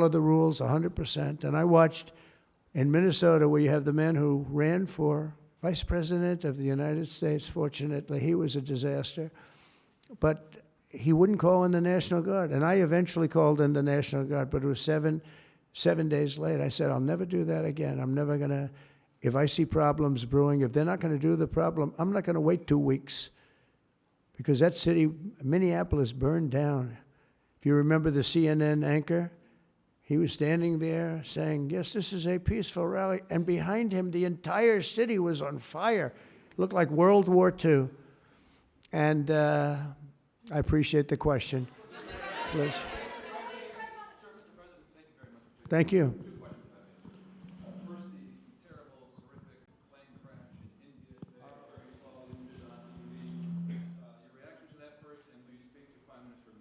follow the rules 100%. And I watched in Minnesota, where you have the man who ran for Vice President of the United States. Fortunately, he was a disaster. But he wouldn't call in the National Guard. And I eventually called in the National Guard, but it was seven days late. I said, I'll never do that again. I'm never going to, if I see problems brewing, if they're not going to do the problem, I'm not going to wait 2 weeks. Because that city, Minneapolis, burned down. If you remember the CNN anchor, he was standing there saying, yes, this is a peaceful rally. And behind him, the entire city was on fire. It looked like World War II. And I appreciate the question. Please. Thank you. First, the terrible, horrific plane crash in India today, where you saw the images on TV. Your reaction to that first, and will you speak to Prime Minister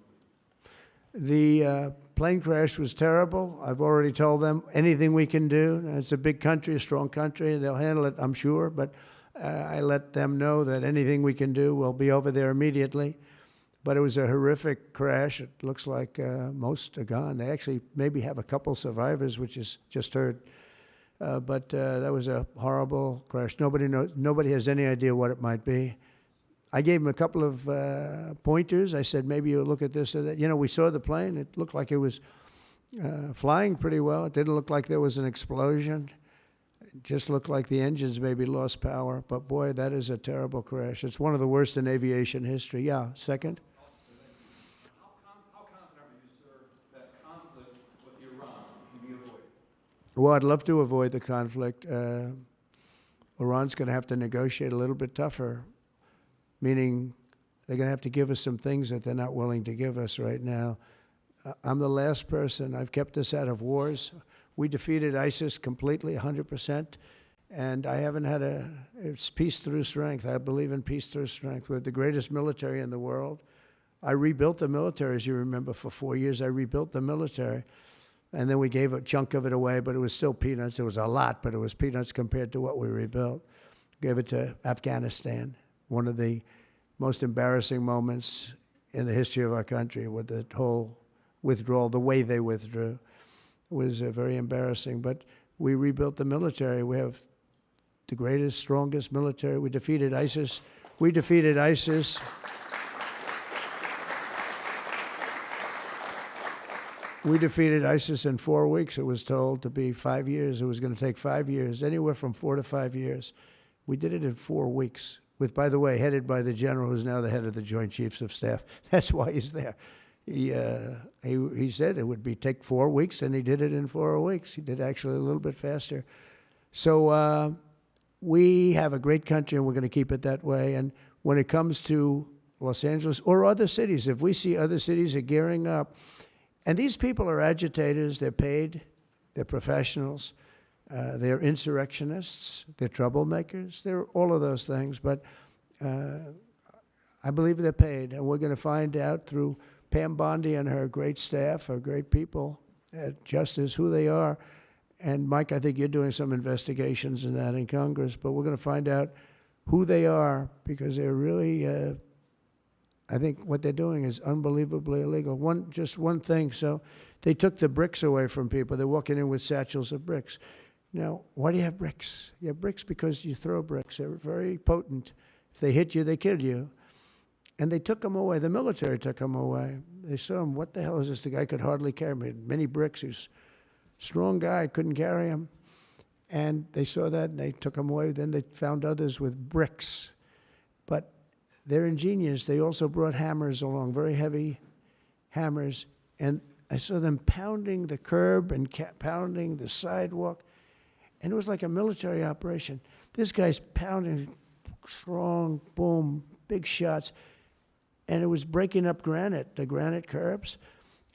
Modi? The plane crash was terrible. I've already told them anything we can do. It's a big country, a strong country. They'll handle it, I'm sure. But I let them know that anything we can do, we'll be over there immediately. But it was a horrific crash. It looks like most are gone. They actually maybe have a couple survivors, which is just heard. But that was a horrible crash. Nobody knows. Nobody has any idea what it might be. I gave him a couple of pointers. I said, maybe you'll look at this or that. You know, we saw the plane. It looked like it was flying pretty well. It didn't look like there was an explosion. It just looked like the engines maybe lost power. But boy, that is a terrible crash. It's one of the worst in aviation history. Yeah, second? Well, I'd love to avoid the conflict. Iran's going to have to negotiate a little bit tougher, meaning they're going to have to give us some things that they're not willing to give us right now. I'm the last person. I've kept us out of wars. We defeated ISIS completely, 100%, and I haven't had it's peace through strength. I believe in peace through strength. We're the greatest military in the world. I rebuilt the military, as you remember, for 4 years. I rebuilt the military. And then we gave a chunk of it away, but it was still peanuts. It was a lot, but it was peanuts compared to what we rebuilt. Gave it to Afghanistan, one of the most embarrassing moments in the history of our country with the whole withdrawal, the way they withdrew. It was very embarrassing, but we rebuilt the military. We have the greatest, strongest military. We defeated ISIS. We defeated ISIS. We defeated ISIS in 4 weeks. It was told to be 5 years. It was going to take 5 years, anywhere from 4 to 5 years. We did it in 4 weeks, with, by the way, headed by the general who's now the head of the Joint Chiefs of Staff. That's why he's there. He said it would take 4 weeks, and he did it in 4 weeks. He did actually a little bit faster. So we have a great country, and we're going to keep it that way. And when it comes to Los Angeles or other cities, if we see other cities are gearing up, and these people are agitators, they're paid, they're professionals, they're insurrectionists, they're troublemakers, they're all of those things, but I believe they're paid, and we're going to find out through Pam Bondi and her great staff, her great people at Justice, who they are. And Mike, I think you're doing some investigations in that in Congress, but we're going to find out who they are, because they're really I think what they're doing is unbelievably illegal. Just one thing. So they took the bricks away from people. They're walking in with satchels of bricks. Now, why do you have bricks? You have bricks because you throw bricks. They're very potent. If they hit you, they kill you. And they took them away. The military took them away. They saw him. What the hell is this? The guy could hardly carry me. Many bricks. He's a strong guy. Couldn't carry him. And they saw that, and they took him away. Then they found others with bricks. But they're ingenious. They also brought hammers along, very heavy hammers. And I saw them pounding the curb and pounding the sidewalk. And it was like a military operation. This guy's pounding strong, boom, big shots. And it was breaking up granite, the granite curbs.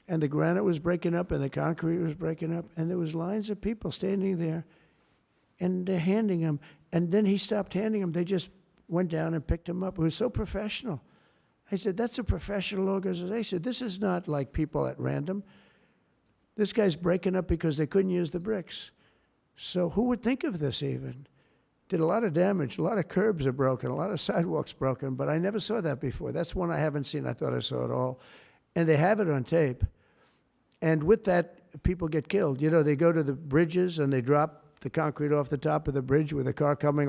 And the granite was breaking up, and the concrete was breaking up. And there was lines of people standing there, and they're handing him. And then he stopped handing them. They just went down and picked him up. It was so professional. I said, that's a professional organization. This is not like people at random. This guy's breaking up because they couldn't use the bricks. So who would think of this even? Did a lot of damage. A lot of curbs are broken. A lot of sidewalks broken. But I never saw that before. That's one I haven't seen. I thought I saw it all. And they have it on tape. And with that people get killed. You know, they go to the bridges and they drop the concrete off the top of the bridge with a car coming along.